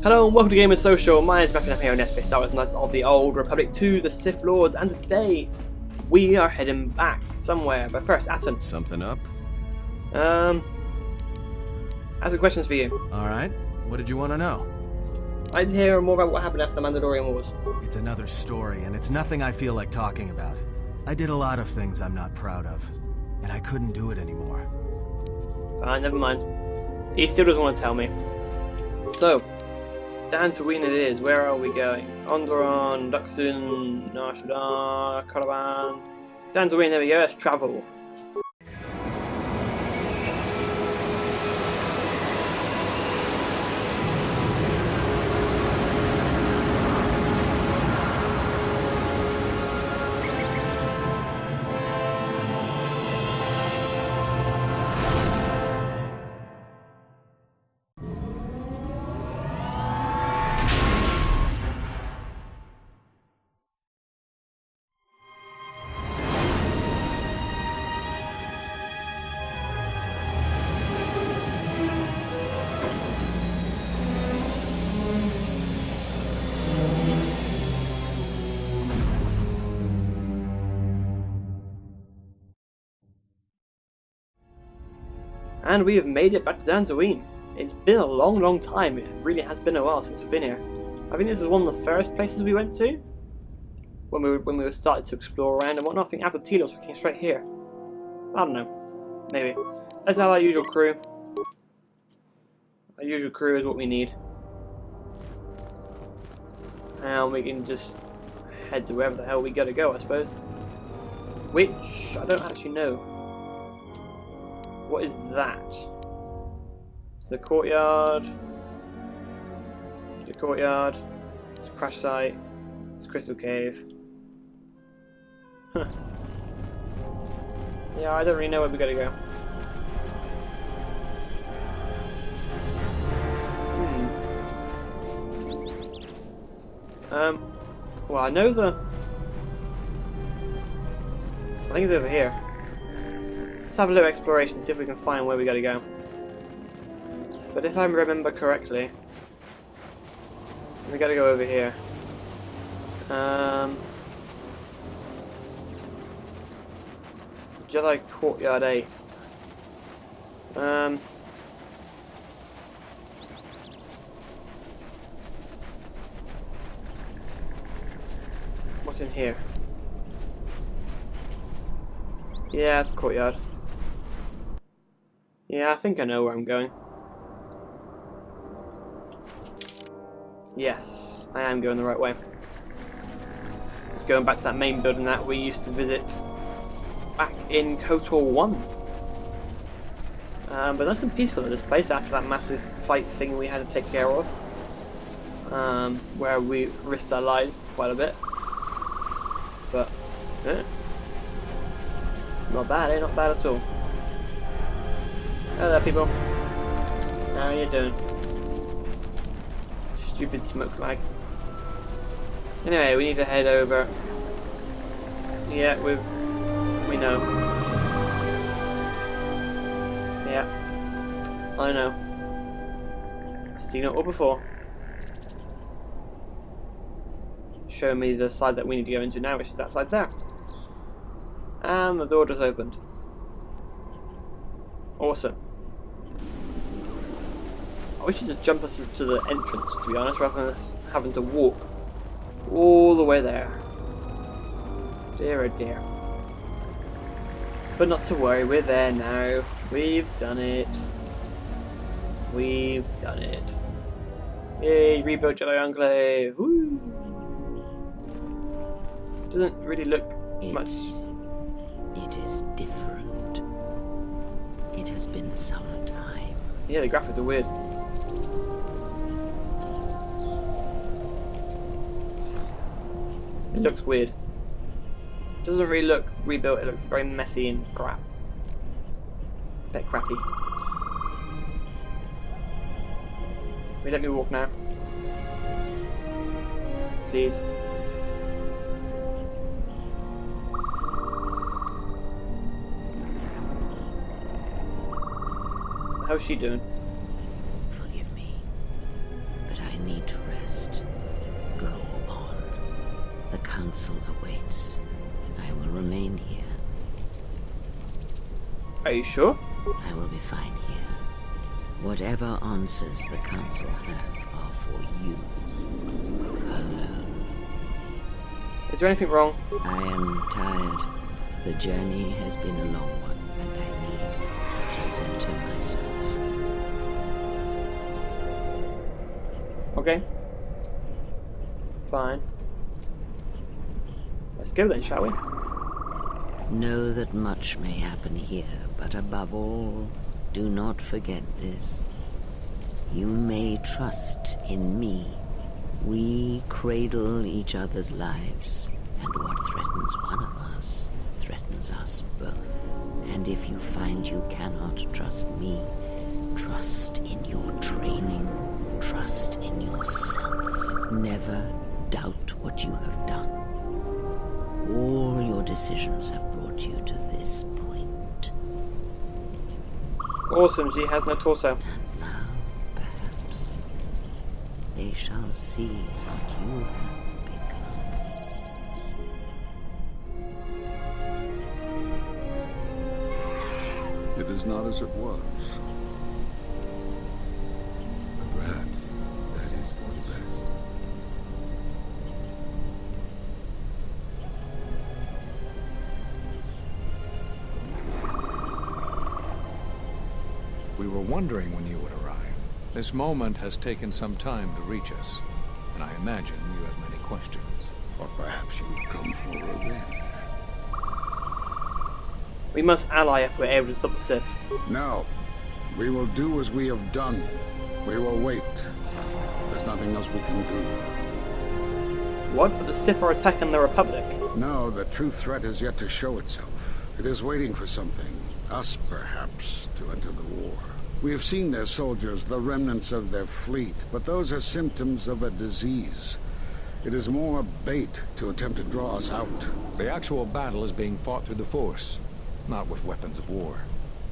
Hello and welcome to Gamers Social. My name is Matthew and I'm here on Let's Play Star Wars Knights of the Old Republic 2, the Sith Lords, and today we are heading back somewhere. But first, Atten. Something up? I have some questions for you. Alright, what did you want to know? I'd like to hear more about what happened after the Mandalorian Wars. It's another story, and it's nothing I feel like talking about. I did a lot of things I'm not proud of, and I couldn't do it anymore. Fine, never mind. He still doesn't want to tell me. So, Dantooine it is. Where are we going? Onderon, Duxton, Nar Shaddaa, Caravan. Dantooine, there we go. Let's travel. And we have made it back to Dantooine. It's been a long time. It really has been a while since we've been here. I think this is one of the first places we went to when we were started to explore around and whatnot. I think after Telos we came straight here. I don't know. Maybe. Let's have our usual crew. Our usual crew is what we need. And we can just head to wherever the hell we gotta go, I suppose. Which I don't actually know. What is that? The courtyard. The courtyard. It's a crash site. It's a crystal cave. Huh. Yeah, I don't really know where we gotta go. Well, I know I think it's over here. Let's have a little exploration, see if we can find where we gotta go. But if I remember correctly, we gotta go over here. Jedi Courtyard 8. What's in here? Yeah, it's Courtyard. Yeah, I think I know where I'm going. Yes, I am going the right way. It's going back to that main building that we used to visit back in KOTOR 1. But nice and peaceful in this place after that massive fight thing we had to take care of. Where we risked our lives quite a bit. But, not bad, eh? Not bad at all. Hello there, people. How are you doing? Stupid smoke flag. Anyway, we need to head over. Yeah, we know. Yeah, I know. I've seen it all before. Show me the side that we need to go into now, which is that side there. And the door just opened. Awesome. We should just jump us to the entrance, to be honest, rather than us having to walk all the way there. Dear oh dear. But not to worry, we're there now. We've done it. We've done it. Yay, rebuilt Jedi Enclave. Woo! Doesn't really look much. It is different. It has been some time. Yeah, the graphics are weird. It looks weird. Doesn't really look rebuilt, it looks very messy and crap. A bit crappy. Will you let me walk now? Please. How's she doing? Forgive me, but I need to rest. Go on. The council awaits. I will remain here. Are you sure? I will be fine here. Whatever answers the council have are for you. Alone. Is there anything wrong? I am tired. The journey has been a long one, and I need to center myself. Okay. Fine. Let's go then, shall we? Know that much may happen here, but above all, do not forget this. You may trust in me. We cradle each other's lives, and what threatens one of us threatens us both. And if you find you cannot trust me, trust in your training, trust in yourself. Never doubt what you have done. All your decisions have brought you to this point. Awesome, she has no torso. And now, perhaps, they shall see what you have become. It is not as it was. But perhaps that is for the best. We were wondering when you would arrive. This moment has taken some time to reach us, and I imagine you have many questions. Or perhaps you've come for revenge. We must ally if we're able to stop the Sith. No. We will do as we have done. We will wait. There's nothing else we can do. What? But the Sith are attacking the Republic. No, the true threat is yet to show itself. It is waiting for something. Us, perhaps, to enter the war. We have seen their soldiers, the remnants of their fleet, but those are symptoms of a disease. It is more bait to attempt to draw us out. The actual battle is being fought through the Force, not with weapons of war.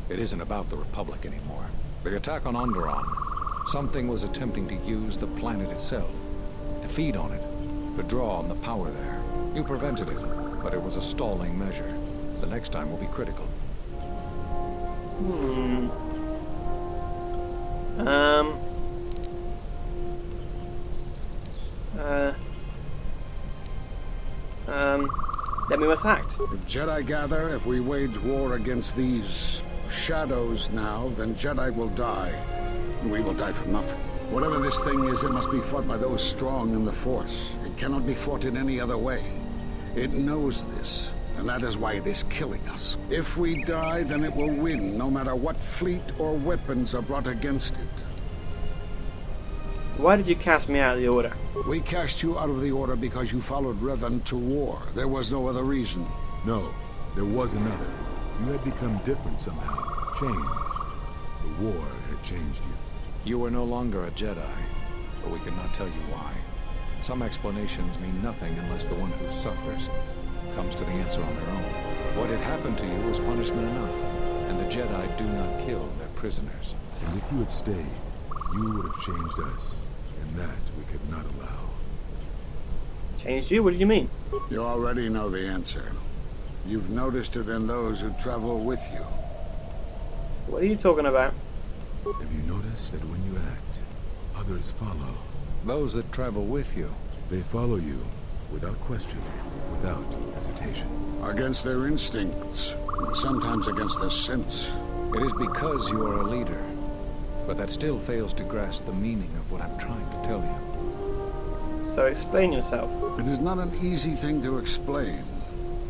It isn't about the Republic anymore. The attack on Onderon, something was attempting to use the planet itself, to feed on it, to draw on the power there. You prevented it, but it was a stalling measure. The next time will be critical. Then we must act. If Jedi gather, if we wage war against these shadows now, then Jedi will die. And we will die for nothing. Whatever this thing is, it must be fought by those strong in the Force. It cannot be fought in any other way. It knows this, and that is why it is killing us. If we die, then it will win, no matter what fleet or weapons are brought against it. Why did you cast me out of the Order? We cast you out of the Order because you followed Revan to war. There was no other reason. No, there was another. You had become different somehow. Changed. The war had changed you. You are no longer a Jedi, but we cannot tell you why. Some explanations mean nothing unless the one who suffers comes to the answer on their own. What had happened to you was punishment enough, and the Jedi do not kill their prisoners. And if you had stayed, you would have changed us, and that we could not allow. Changed you? What do you mean? You already know the answer. You've noticed it in those who travel with you. What are you talking about? Have you noticed that when you act, others follow? Those that travel with you. They follow you, without question, without hesitation. Against their instincts, sometimes against their sense. It is because you are a leader, but that still fails to grasp the meaning of what I'm trying to tell you. So explain yourself. It is not an easy thing to explain.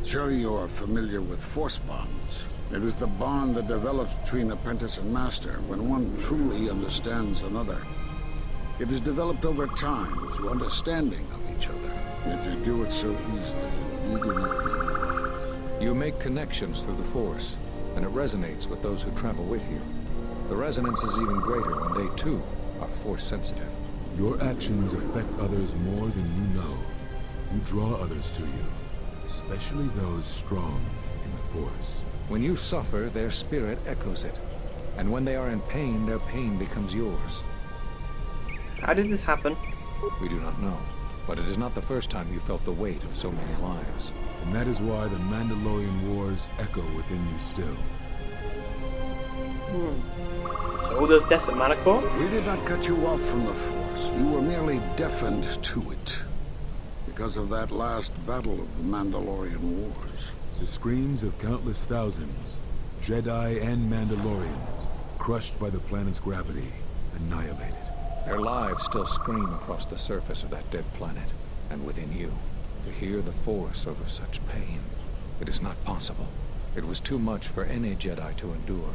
Sure, you are familiar with force bonds. It is the bond that develops between apprentice and master when one truly understands another. It is developed over time through understanding of each other. Yet you do it so easily, and you do not know why. You make connections through the Force, and it resonates with those who travel with you. The resonance is even greater when they, too, are Force-sensitive. Your actions affect others more than you know. You draw others to you, especially those strong in the Force. When you suffer, their spirit echoes it. And when they are in pain, their pain becomes yours. How did this happen? We do not know. But it is not the first time you felt the weight of so many lives. And that is why the Mandalorian wars echo within you still. So all those deaths at Malachor? We did not cut you off from the Force. You were merely deafened to it. Because of that last battle of the Mandalorian wars. The screams of countless thousands, Jedi and Mandalorians, crushed by the planet's gravity, annihilated. Their lives still scream across the surface of that dead planet, and within you. To hear the Force over such pain, it is not possible. It was too much for any Jedi to endure,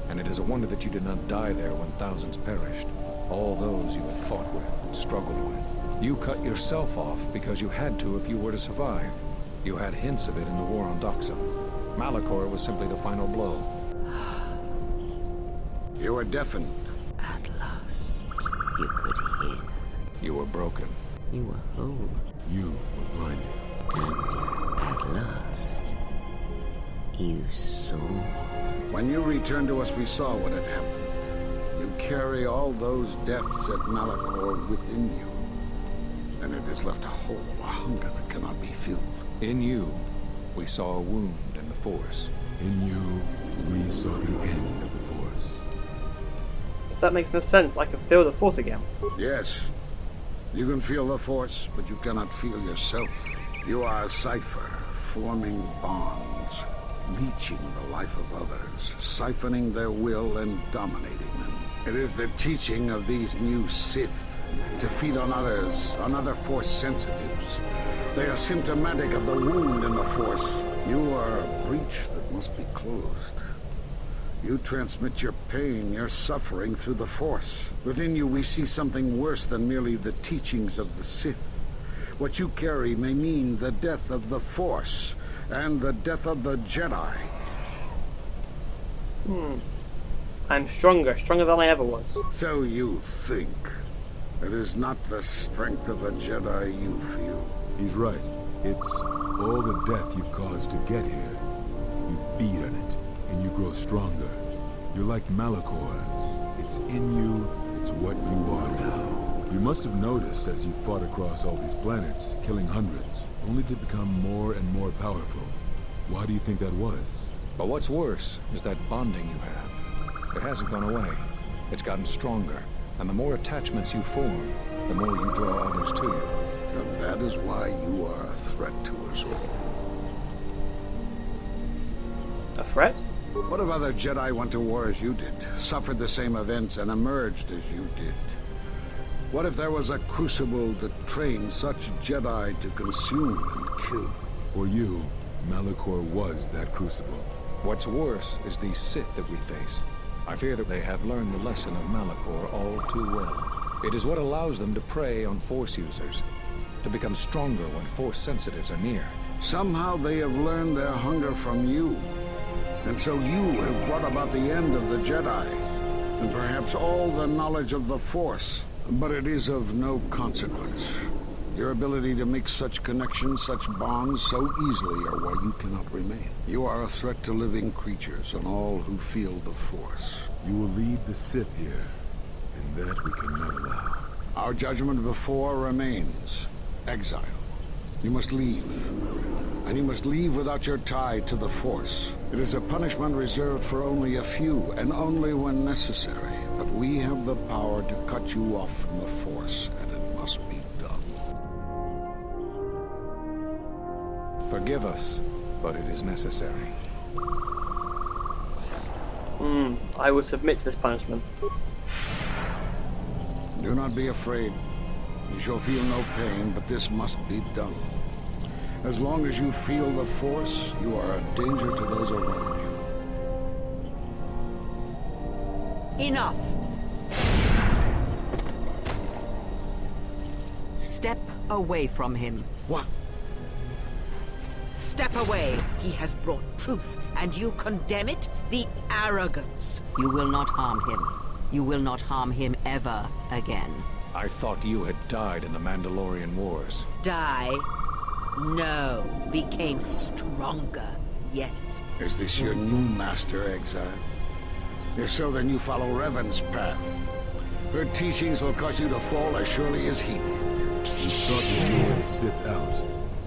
and it is a wonder that you did not die there when thousands perished. All those you had fought with and struggled with. You cut yourself off because you had to if you were to survive. You had hints of it in the war on Doxa. Malachor was simply the final blow. You were deafened. At last, you could hear. You were broken. You were whole. You were blinded. And at last, you saw. When you returned to us, we saw what had happened. You carry all those deaths at Malachor within you. And it has left a hole, a hunger that cannot be filled. In you, we saw a wound in the Force. In you, we saw the end of the Force. That makes no sense. I can feel the Force again. Yes, you can feel the Force, but you cannot feel yourself. You are a cipher, forming bonds, leeching the life of others, siphoning their will and dominating them. It is the teaching of these new Sith to feed on others, on other Force sensitives. They are symptomatic of the wound in the Force. You are a breach that must be closed. You transmit your pain, your suffering through the Force. Within you we see something worse than merely the teachings of the Sith. What you carry may mean the death of the Force, and the death of the Jedi. I'm stronger than I ever was. So you think. It is not the strength of a Jedi you feel. He's right. It's all the death you've caused to get here. You feed on it, and you grow stronger. You're like Malachor. It's in you, it's what you are now. You must have noticed as you fought across all these planets, killing hundreds, only to become more and more powerful. Why do you think that was? But what's worse is that bonding you have. It hasn't gone away. It's gotten stronger. And the more attachments you form, the more you draw others to you. And that is why you are a threat to us all. A threat? What if other Jedi went to war as you did, suffered the same events, and emerged as you did? What if there was a crucible that trained such Jedi to consume and kill? For you, Malachor was that crucible. What's worse is these Sith that we face. I fear that they have learned the lesson of Malachor all too well. It is what allows them to prey on Force users, to become stronger when Force sensitives are near. Somehow they have learned their hunger from you. And so you have brought about the end of the Jedi, and perhaps all the knowledge of the Force. But it is of no consequence. Your ability to make such connections, such bonds so easily are why you cannot remain. You are a threat to living creatures and all who feel the Force. You will lead the Sith here, and that we cannot allow. Our judgment before remains. Exile. You must leave. And you must leave without your tie to the Force. It is a punishment reserved for only a few, and only when necessary. But we have the power to cut you off from the Force, and it must be done. Forgive us, but it is necessary. I will submit to this punishment. Do not be afraid. You shall feel no pain, but this must be done. As long as you feel the Force, you are a danger to those around you. Enough! Step away from him. What? Step away. He has brought truth, and you condemn it? The arrogance. You will not harm him. You will not harm him ever again. I thought you had died in the Mandalorian Wars. Die? No. Became stronger. Yes. Is this your new master, Exile? If so, then you follow Revan's path. Her teachings will cause you to fall as surely as he did. We sought to lure the Sith out,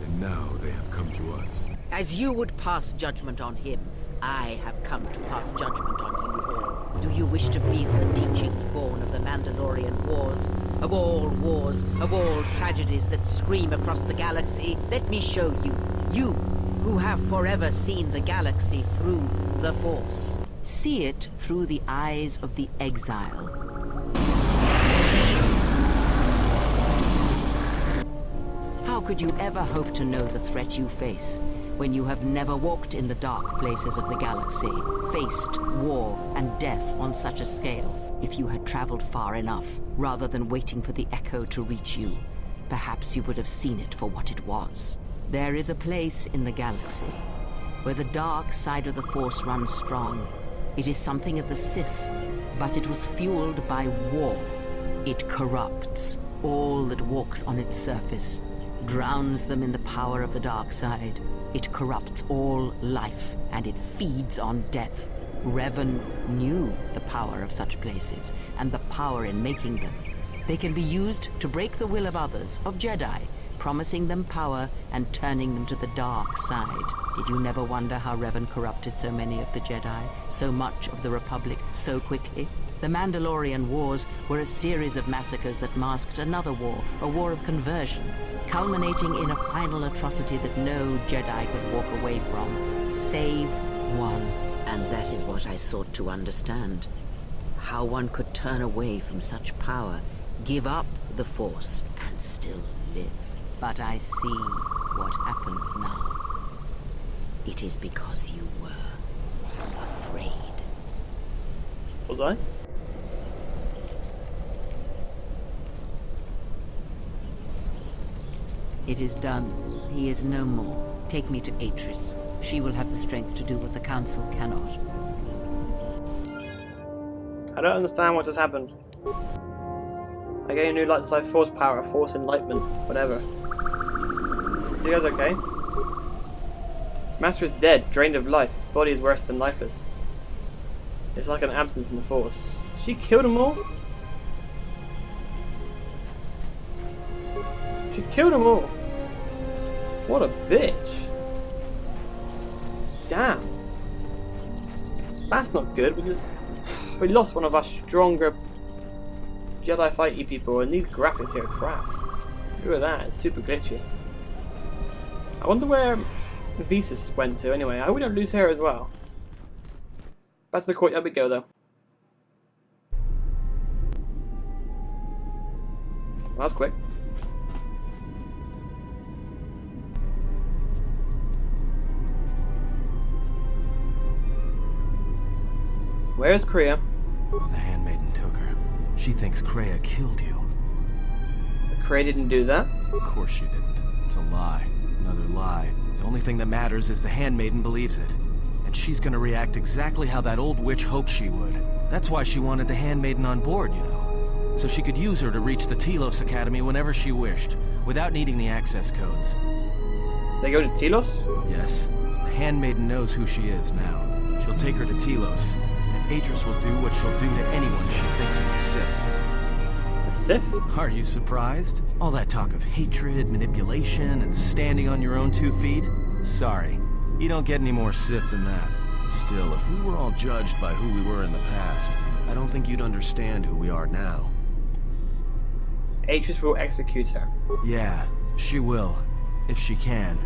and now they have come to us. As you would pass judgment on him, I have come to pass judgment on you all. Do you wish to feel the teachings born of the Mandalorian Wars? Of all tragedies that scream across the galaxy? Let me show you. You, who have forever seen the galaxy through the Force. See it through the eyes of the exile. How could you ever hope to know the threat you face when you have never walked in the dark places of the galaxy, faced war and death on such a scale? If you had traveled far enough, rather than waiting for the echo to reach you, perhaps you would have seen it for what it was. There is a place in the galaxy where the dark side of the Force runs strong. It is something of the Sith, but it was fueled by war. It corrupts all that walks on its surface, drowns them in the power of the dark side. It corrupts all life, and it feeds on death. Revan knew the power of such places, and the power in making them. They can be used to break the will of others, of Jedi, promising them power and turning them to the dark side. Did you never wonder how Revan corrupted so many of the Jedi, so much of the Republic, so quickly? The Mandalorian Wars were a series of massacres that masked another war, a war of conversion, culminating in a final atrocity that no Jedi could walk away from, save one. And that is what I sought to understand. How one could turn away from such power, give up the Force, and still live. But I see what happened now. It is because you were afraid. Was I? It is done. He is no more. Take me to Atris. She will have the strength to do what the Council cannot. I don't understand what just happened. I gain a new light side force power, force enlightenment, whatever. You guys okay? Master is dead, drained of life. His body is worse than lifeless. It's like an absence in the Force. She killed them all? She killed them all. What a bitch. Damn. That's not good. We lost one of our stronger Jedi fighty people, and these graphics here are crap. Look at that, it's super glitchy. I wonder where Visas went to anyway. I hope we don't lose her as well. Back to the courtyard we go though. That was quick. Where's Kreia? The Handmaiden took her. She thinks Kreia killed you. Kreia didn't do that. Of course she didn't. It's a lie. Another lie. The only thing that matters is the Handmaiden believes it. And she's gonna react exactly how that old witch hoped she would. That's why she wanted the Handmaiden on board, you know. So she could use her to reach the Telos Academy whenever she wished, without needing the access codes. They go to Telos? Yes. The Handmaiden knows who she is now. She'll take her to Telos, and Atris will do what she'll do to anyone she thinks is a Sith. A Sith? Are you surprised? All that talk of hatred, manipulation, and standing on your own 2 feet? Sorry, you don't get any more Sith than that. Still, if we were all judged by who we were in the past, I don't think you'd understand who we are now. Atris will execute her. Yeah, she will. If she can.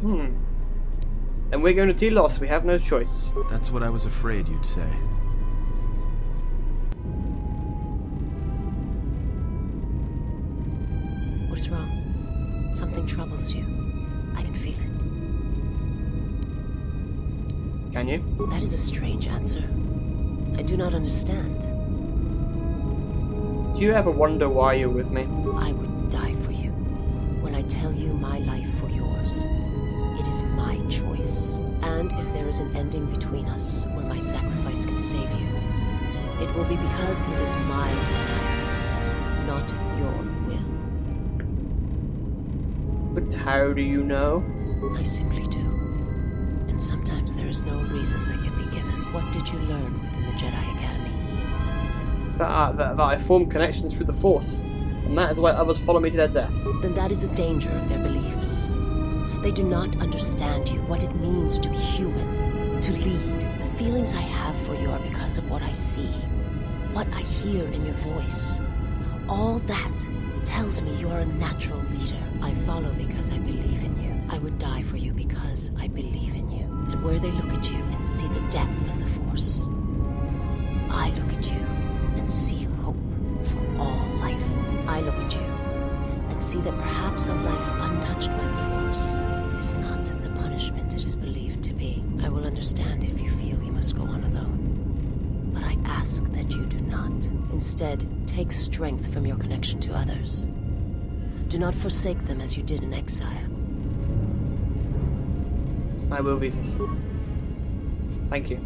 And we're going to Telos, we have no choice. That's what I was afraid you'd say. What is wrong? Something troubles you. I can feel it. Can you? That is a strange answer. I do not understand. Do you ever wonder why you're with me? I would die for you. When I tell you my life for yours, it is my choice. And if there is an ending between us where my sacrifice can save you, it will be because it is my desire, not your will. But how do you know? I simply do. And sometimes there is no reason that can be given. What did you learn within the Jedi Academy? that I form connections through the Force, and that is why others follow me to their death. Then that is the danger of their beliefs. They do not understand you, what it means to be human, to lead. The feelings I have for you are because of what I see, what I hear in your voice. All that tells me you are a natural leader. I follow because I believe in you. I would die for you because I believe in you. And where they look at you and see the depth of the Force, I look at you and see hope for all life. I look at you and see that perhaps a life untouched by the Force is not the punishment it is believed to be. I will understand if you feel you must go on alone, but I ask that you do not. Instead, take strength from your connection to others. Do not forsake them as you did in exile. I will, Visas. Thank you.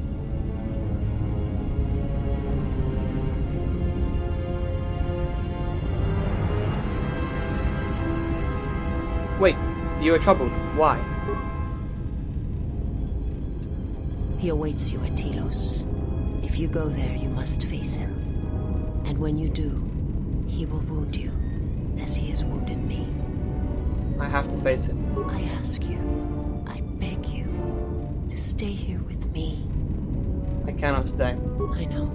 Wait, you are troubled. Why? He awaits you at Telos. If you go there, you must face him. And when you do, he will wound you, as he has wounded me. I have to face him. I ask you, I beg you, to stay here with me. I cannot stay. I know,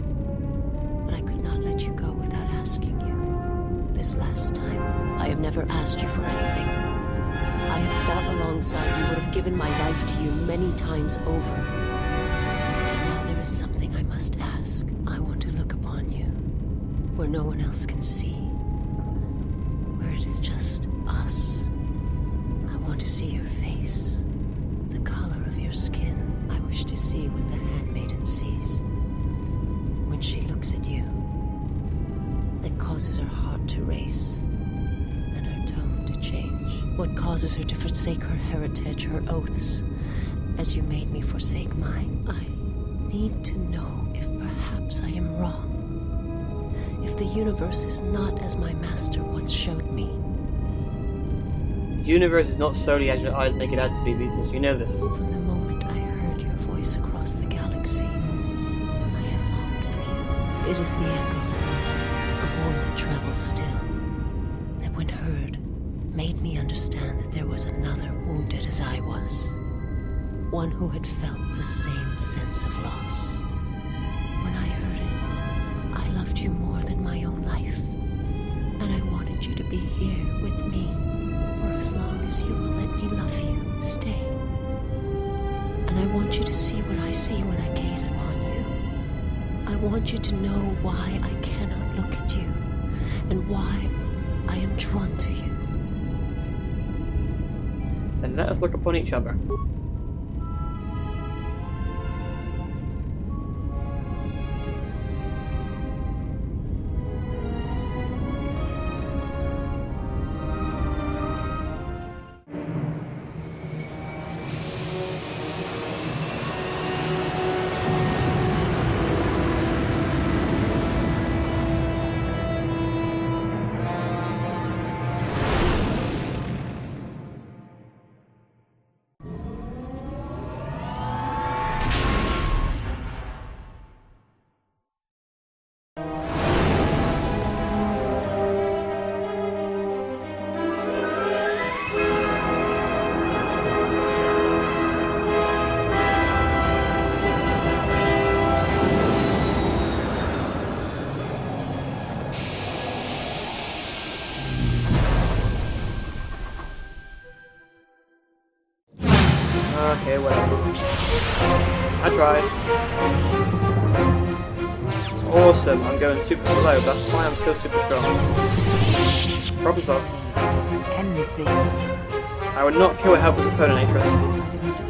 but I could not let you go without asking you. This last time, I have never asked you for anything. I have fought alongside you, would have given my life to you many times over. And now there is something I must ask. I want to look upon you, where no one else can see, where it is just us. I want to see your face, the color of your skin. I wish to see what the handmaiden sees when she looks at you. That causes her heart to race and her tone to change. What causes her to forsake her heritage, her oaths, as you made me forsake mine. I need to know if perhaps I am wrong. If the universe is not as my master once showed me. The universe is not solely as your eyes make it out to be, Visas. You know this. From the moment I heard your voice across the galaxy, I have longed for you. It is the echo, a horn that travels still, that when heard, made me understand that there was another wounded as I was. One who had felt the same sense of loss. When I heard it, I loved you more than my own life. And I wanted you to be here with me for as long as you will let me love you. Stay. And I want you to see what I see when I gaze upon you. I want you to know why I cannot look at you, and why I am drawn to you. Then let us look upon each other. Okay, whatever. I tried. Awesome, I'm going super slow, that's why I'm still super strong. Problem solved. End this. I would not kill a helpless opponent, Atris. I do not